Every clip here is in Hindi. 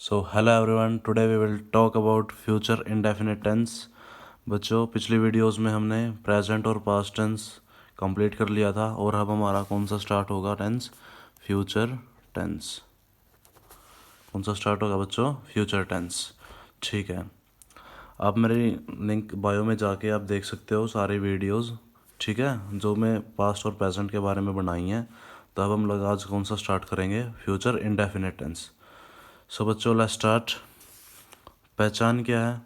So hello everyone, today we will talk about future indefinite tense. बच्चों, पिछली वीडियोस में हमने प्रेजेंट और पास्ट टेंस कंप्लीट कर लिया था और अब हमारा कौन सा स्टार्ट होगा टेंस? Future tense. कौन सा स्टार्ट होगा बच्चों? Future tense. ठीक है, आप मेरी लिंक बायो में जाके आप देख सकते हो सारी वीडियोस। ठीक है, जो मैं पास्ट और प्रेजेंट के बारे में बनाई हैं। तो अब हम लोग आज कौन सा स्टार्ट करेंगे? Future indefinite tense. सो बच्चों, लेट्स स्टार्ट। पहचान क्या है?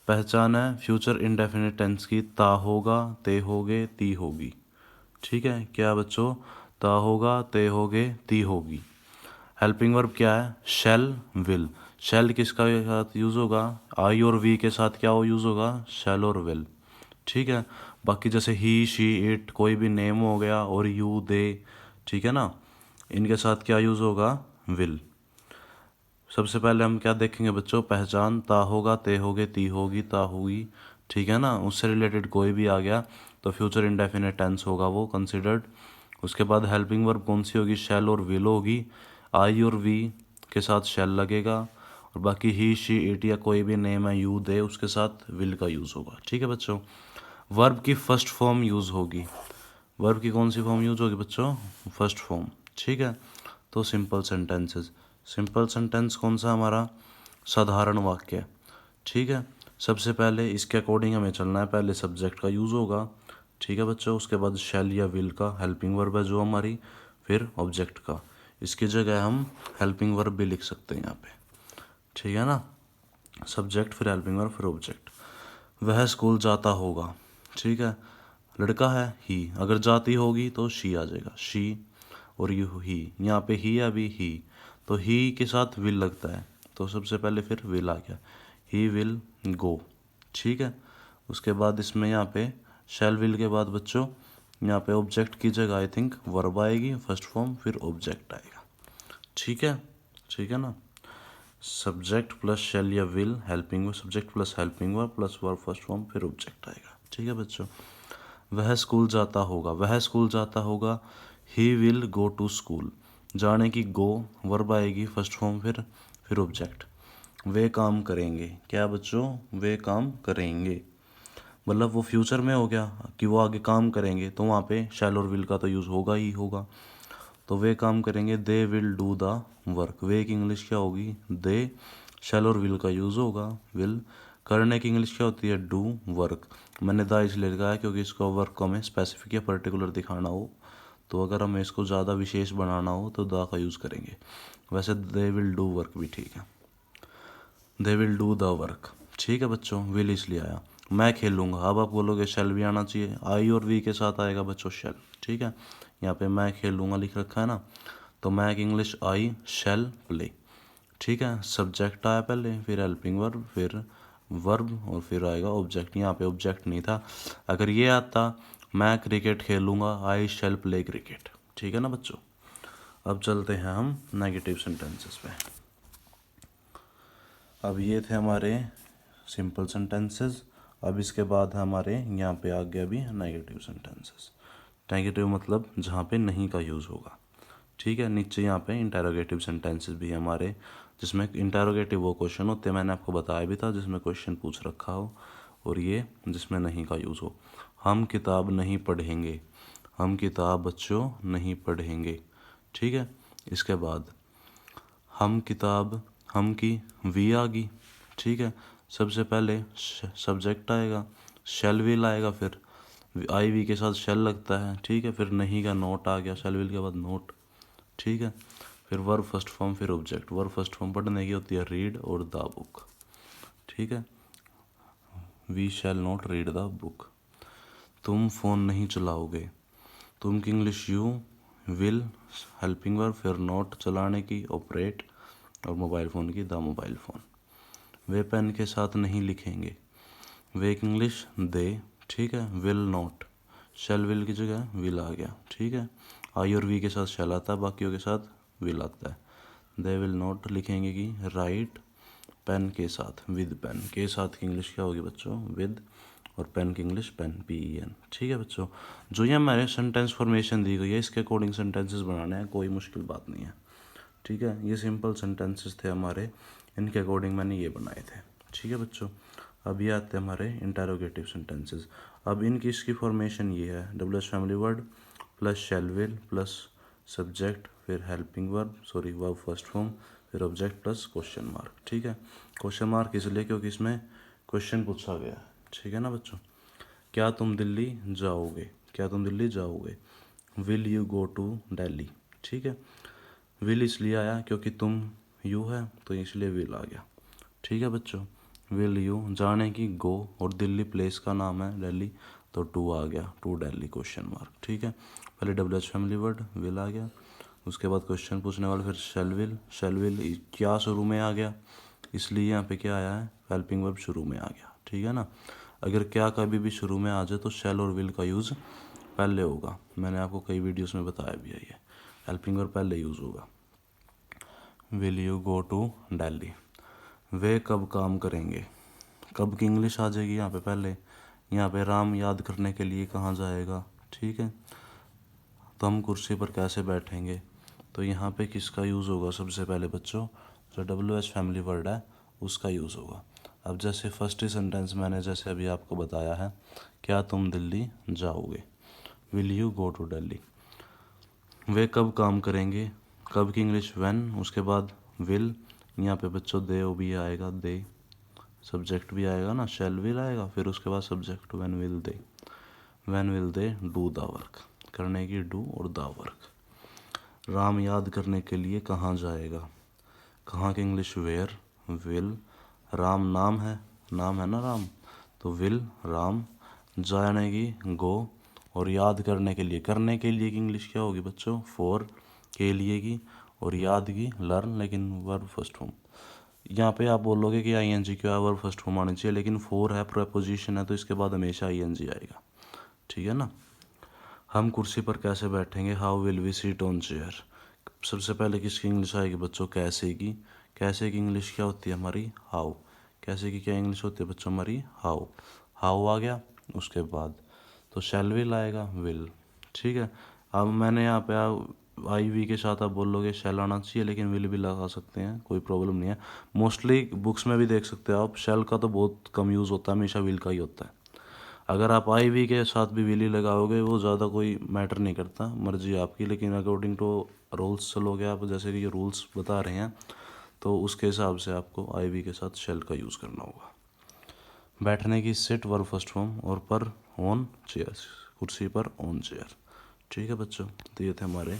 पहचान है फ्यूचर इंडेफिनिट टेंस की ता होगा, ते होगे, ती होगी। ठीक है, क्या बच्चों? ता होगा, ते होगे, ती होगी। हेल्पिंग वर्ब क्या है? शैल, विल। शैल किसका के साथ यूज़ होगा? आई और वी के साथ क्या यूज़ होगा? शैल और विल। ठीक है, बाकी जैसे ही, शी, इट, कोई भी नेम हो गया, और यू, दे, ठीक है ना, इनके साथ क्या यूज़ होगा? विल। सबसे पहले हम क्या देखेंगे बच्चों? पहचान। ता होगा, ते होगे, ती होगी, ता हुई। ठीक है ना, उससे रिलेटेड कोई भी आ गया तो फ्यूचर इंडेफिनिट टेंस होगा वो कंसिडर्ड। उसके बाद हेल्पिंग वर्ब कौन सी होगी? शैल और विल होगी। आई और वी के साथ शैल लगेगा, और बाकी ही, शी, इट या कोई भी नेम है, यू, दे, उसके साथ विल का यूज़ होगा। ठीक है बच्चों, वर्ब की फर्स्ट फॉर्म यूज़ होगी। वर्ब की कौन सी फॉर्म यूज़ होगी बच्चों? First form. ठीक है, तो सिंपल सेंटेंसेस। सिंपल सेंटेंस कौन सा हमारा? साधारण वाक्य। ठीक है, सबसे पहले इसके अकॉर्डिंग हमें चलना है। पहले सब्जेक्ट का यूज़ होगा। ठीक है बच्चों, उसके बाद शैल या विल का हेल्पिंग वर्ब है जो हमारी, फिर ऑब्जेक्ट का। इसकी जगह हम हेल्पिंग वर्ब भी लिख सकते हैं यहाँ पे। ठीक है ना, सब्जेक्ट फिर हेल्पिंग वर्ब फिर ऑब्जेक्ट। वह स्कूल जाता होगा। ठीक है, लड़का है ही, अगर जाती होगी तो शी आ जाएगा, शी। और यू, ही, यहाँ पे ही अभी ही, तो ही के साथ विल लगता है, तो सबसे पहले फिर विल आ गया, ही विल गो। ठीक है, उसके बाद इसमें यहाँ पे शैल विल के बाद बच्चों यहाँ पे ऑब्जेक्ट की जगह आई थिंक वर्ब आएगी फर्स्ट फॉर्म, फिर ऑब्जेक्ट आएगा। ठीक है, ठीक है ना, सब्जेक्ट प्लस शैल या will, helping verb, subject plus helping verb plus verb first form, फिर ऑब्जेक्ट आएगा। ठीक है बच्चों, वह स्कूल जाता होगा। वह स्कूल जाता होगा, he will go to school. जाने की गो वर्ब आएगी फर्स्ट फॉर्म, फिर ऑब्जेक्ट। वे काम करेंगे। क्या बच्चों? वे काम करेंगे, मतलब वो फ्यूचर में हो गया कि वो आगे काम करेंगे, तो वहाँ पे शैल और विल का तो यूज़ होगा ही होगा। तो वे काम करेंगे, they will do the work. वे की इंग्लिश क्या होगी? दे। शैल और विल का यूज़ होगा, विल। करने की इंग्लिश क्या होती है? Do work. मैंने द इसलिए लिखा है क्योंकि इसको वर्क को हमें स्पेसिफिक या पर्टिकुलर दिखाना हो, तो अगर हमें इसको ज़्यादा विशेष बनाना हो तो द का यूज़ करेंगे। वैसे दे विल डू वर्क भी ठीक है, दे विल डू द वर्क। ठीक है बच्चों, विल इसलिए आया। मैं खेलूंगा, अब आप बोलोगे शैल भी आना चाहिए, आई और वी के साथ आएगा बच्चों शैल। ठीक है, यहाँ पे मैं खेलूंगा लिख रखा है ना, तो मैं की इंग्लिश आई शैल प्ले। ठीक है, सब्जेक्ट आया पहले, फिर हेल्पिंग वर्ब, फिर वर्ब, और फिर आएगा ऑब्जेक्ट। यहाँ पे ऑब्जेक्ट नहीं था, अगर ये आता मैं क्रिकेट खेलूंगा, आई शैल प्ले क्रिकेट। ठीक है ना बच्चों, अब चलते हैं हम नेगेटिव सेंटेंसेस पे। अब ये थे हमारे सिंपल सेंटेंसेस। अब इसके बाद हमारे यहाँ पे आ गया भी नेगेटिव सेंटेंसेस। नेगेटिव मतलब जहाँ पे नहीं का यूज़ होगा। ठीक है, नीचे यहाँ पे इंटेरोगेटिव सेंटेंसेस भी है हमारे, जिसमें इंटेरोगेटिव वो क्वेश्चन होते हैं, मैंने आपको बताया भी था, जिसमें क्वेश्चन पूछ रखा हो, और ये जिसमें नहीं का यूज़ हो। हम किताब नहीं पढ़ेंगे। हम किताब बच्चों नहीं पढ़ेंगे। ठीक है, इसके बाद हम किताब, हम की वी आ गई। ठीक है, सबसे पहले सब्जेक्ट आएगा, शैल विल आएगा, फिर आई वी के साथ शैल लगता है। ठीक है, फिर नहीं का नोट आ गया, शैल विल के बाद नोट। ठीक है, फिर वर्ब फर्स्ट फॉर्म, फिर ऑब्जेक्ट। वर्ब फर्स्ट फॉर्म पढ़ने की होती है रीड और द बुक। ठीक है, we shall not read the book. तुम फ़ोन नहीं चलाओगे। तुम की English you will, helping verb, फिर नोट चलाने की ऑपरेट, और मोबाइल फ़ोन की द मोबाइल फ़ोन। वे पेन के साथ नहीं लिखेंगे। वे की इंग्लिश दे। ठीक है, विल नॉट, शैल विल की जगह विल आ गया। ठीक है, आई और वी के साथ शैल आता है, बाकियों के साथ विल आता है। दे विल नॉट लिखेंगे कि राइट पेन के साथ, विद पेन के साथ की इंग्लिश क्या होगी बच्चों? विद, और पेन की इंग्लिश पेन, PEN। ठीक है बच्चों, जो ये हमारे सेंटेंस फॉर्मेशन दी गई है इसके अकॉर्डिंग सेंटेंसेस बनाने हैं, कोई मुश्किल बात नहीं है। ठीक है, ये सिंपल सेंटेंसेस थे हमारे, इनके अकॉर्डिंग मैंने ये बनाए थे। ठीक है बच्चों, अब ये आते हैं हमारे इंटेरोगेटिव सेंटेंसेस। अब इनकी इसकी फॉर्मेशन ये है, W H family word plus shell will plus subject फिर हेल्पिंग वर्ब फर्स्ट फॉर्म फिर ऑब्जेक्ट प्लस क्वेश्चन मार्क। ठीक है, क्वेश्चन मार्क इसलिए क्योंकि इसमें क्वेश्चन पूछा गया है। ठीक है ना बच्चों, क्या तुम दिल्ली जाओगे, क्या तुम दिल्ली जाओगे, will you go to Delhi. ठीक है, विल इसलिए आया क्योंकि तुम यू है तो इसलिए विल आ गया। ठीक है बच्चों, विल यू जाने की गो और दिल्ली प्लेस का नाम है दिल्ली तो टू आ गया, टू दिल्ली क्वेश्चन मार्क। ठीक है, पहले W H family word will आ गया, उसके बाद क्वेश्चन पूछने वाला फिर शेल विल क्या शुरू में आ गया, इसलिए यहाँ पे क्या आया है, हेल्पिंग वर्ब शुरू में आ गया। ठीक है ना, अगर क्या कभी भी शुरू में आ जाए तो शेल और विल का यूज़ पहले होगा, मैंने आपको कई वीडियोस में बताया भी है, ये हेल्पिंग वर्ब पहले यूज़ होगा। Will you go to Delhi, वे कब काम करेंगे, कब की इंग्लिश आ जाएगी यहाँ पे पहले, यहाँ पे राम याद करने के लिए कहाँ जाएगा। ठीक है, तो हम कुर्सी पर कैसे बैठेंगे, तो यहाँ पे किसका यूज़ होगा सबसे पहले बच्चों, जो डब्ल्यू एच फैमिली वर्ड है उसका यूज़ होगा। अब जैसे फर्स्ट ही सेंटेंस मैंने जैसे अभी आपको बताया है, क्या तुम दिल्ली जाओगे, will you go to Delhi, वे कब काम करेंगे, कब की इंग्लिश व्हेन, उसके बाद विल, यहाँ पे बच्चों दे भी आएगा, दे सब्जेक्ट भी आएगा ना, शैल विल आएगा, फिर उसके बाद subject when will they do the work, करने की डू और द वर्क। राम याद करने के लिए कहाँ जाएगा, कहाँ की इंग्लिश वेयर, विल, राम नाम है ना राम तो विल राम, जाने की गो और याद करने के लिए, करने के लिए की इंग्लिश क्या होगी बच्चों, फॉर, के लिए की और याद की लर्न, लेकिन वर्ब फर्स्ट फॉर्म। यहाँ पे आप बोलोगे कि आई एन जी क्यों है, वर्ब फर्स्ट फॉर्म आनी चाहिए, लेकिन फोर है प्रेपोजिशन है तो इसके बाद हमेशा आई एन जी आएगा। ठीक है ना, हम कुर्सी पर कैसे बैठेंगे, how will we seat on chair, सबसे पहले किसकी इंग्लिश आएगी बच्चों, कैसे की, कैसे की इंग्लिश क्या होती है हमारी, हाउ, कैसे की क्या इंग्लिश होती है बच्चों हमारी, हाउ, हाउ आ गया, उसके बाद तो शैल विल आएगा, विल। ठीक है, अब मैंने यहाँ पे आई वी के साथ आप बोलोगे शैल आना चाहिए, लेकिन विल भी लगा सकते हैं, कोई प्रॉब्लम नहीं है। मोस्टली बुक्स में भी देख सकते हो आप, शैल का तो बहुत कम यूज़ होता है, हमेशा विल का ही होता है। अगर आप आई वी के साथ भी विल ही लगाओगे वो ज़्यादा कोई मैटर नहीं करता, मर्जी आपकी, लेकिन अकॉर्डिंग टू रूल्स चलोगे आप, जैसे कि ये रूल्स बता रहे हैं तो उसके हिसाब से आपको आई वी के साथ शेल का यूज़ करना होगा। बैठने की सिट वर्ब फर्स्ट फॉर्म और पर ऑन चेयर, कुर्सी पर ऑन चेयर। ठीक है बच्चों, तो ये थे हमारे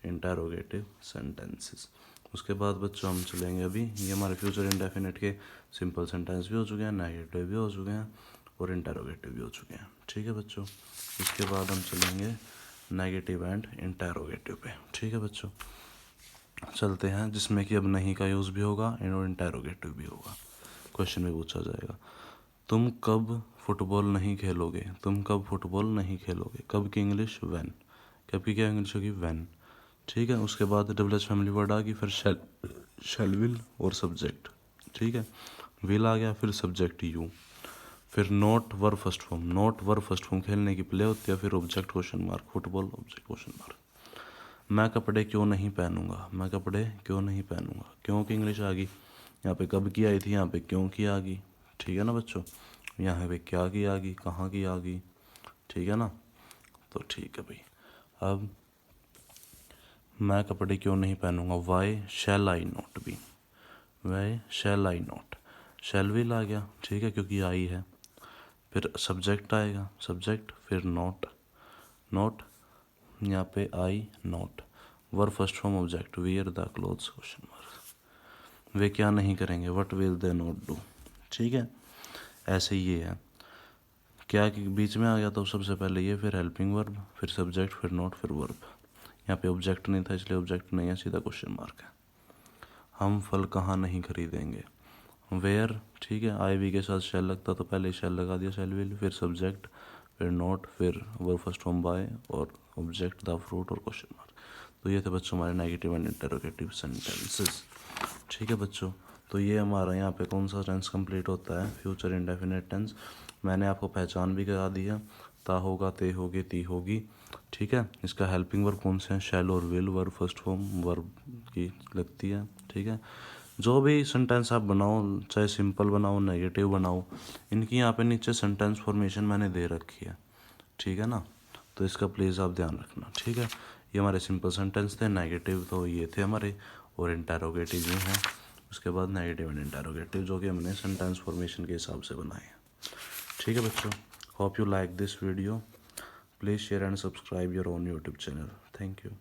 इंटेरोगेटिव सेंटेंसेस। उसके बाद बच्चों हम चलेंगे, अभी ये हमारे फ्यूचर इंडेफिनिट के सिंपल सेंटेंस भी हो चुके हैं, नेगेटिव भी हो चुके हैं और इंटेरोगेटिव भी हो चुके हैं। ठीक है बच्चों, इसके बाद हम चलेंगे नेगेटिव एंड इंटेरोगेटिव पे। ठीक है बच्चों, चलते हैं, जिसमें कि अब नहीं का यूज़ भी होगा और इंटेरोगेटिव भी होगा, क्वेश्चन भी पूछा जाएगा। तुम कब फुटबॉल नहीं खेलोगे, तुम कब फुटबॉल नहीं खेलोगे, कब की इंग्लिश व्हेन, कब की क्या इंग्लिश होगी, व्हेन। ठीक है, उसके बाद डब्ल्यू एच फैमिली वर्ड आ गई, फिर शैल विल और सब्जेक्ट। ठीक है, विल आ गया, फिर सब्जेक्ट यू, फिर not verb first form, not verb first form खेलने की प्ले होती है, फिर object question mark, football object question mark. मैं कपड़े क्यों नहीं पहनूंगा, मैं कपड़े क्यों नहीं पहनूंगा, क्यों की इंग्लिश आ गई, यहाँ पे कब की आई थी, यहाँ पे क्यों की आ गई। ठीक है ना बच्चों, यहाँ पे क्या की आ गई, कहाँ की आ गई। ठीक है ना, तो ठीक है भाई। अब मैं कपड़े क्यों नहीं पहनूंगा, why shall I not be, why shall I not, shall will आ गया। ठीक है, क्योंकि आई है, फिर सब्जेक्ट आएगा, सब्जेक्ट फिर नॉट, नॉट यहाँ पे I not, verb first form object, wear the clothes question mark, वे क्या नहीं करेंगे, what will they not do. ठीक है, ऐसे ये है, क्या के बीच में आ गया तो सबसे पहले ये, फिर हेल्पिंग वर्ब, फिर सब्जेक्ट, फिर नॉट, फिर वर्ब। यहाँ पे ऑब्जेक्ट नहीं था इसलिए ऑब्जेक्ट नहीं है, सीधा क्वेश्चन मार्क है। हम फल कहाँ नहीं खरीदेंगे, वेयर। ठीक है, आई वी के साथ शेल लगता तो पहले शेल लगा दिया, शेल विल, फिर सब्जेक्ट, फिर नॉट, फिर वर्ब फर्स्ट फॉर्म बाय और ऑब्जेक्ट द फ्रूट और क्वेश्चन मार्क। तो ये थे बच्चों हमारे नेगेटिव एंड इंटरोगेटिव सेंटेंसेस। ठीक है बच्चों, तो ये हमारा यहाँ पे कौन सा टेंस कंप्लीट होता है, फ्यूचर इंडेफिनिट टेंस। मैंने आपको पहचान भी करा दी है, ता होगा, ते होगे, ती होगी, ठीक है। इसका हेल्पिंग वर्ब कौन से हैं, शैल और will, verb first form verb की लगती है, ठीक है। जो भी सेंटेंस आप बनाओ, चाहे सिंपल बनाओ, नेगेटिव बनाओ, इनकी यहाँ पे नीचे सेंटेंस फॉर्मेशन मैंने दे रखी है, ठीक है ना। तो इसका प्लीज़ आप ध्यान रखना, ठीक है। ये हमारे सिंपल सेंटेंस थे, नेगेटिव तो ये थे हमारे, और इंटेरोगेटिव ये हैं। उसके बाद नेगेटिव एंड इंटेरोगेटिव जो कि हमने सेंटेंस फॉर्मेशन के हिसाब से बनाए हैं, ठीक है बच्चों। Hope you like this video, please share and subscribe your own YouTube channel. Thank you.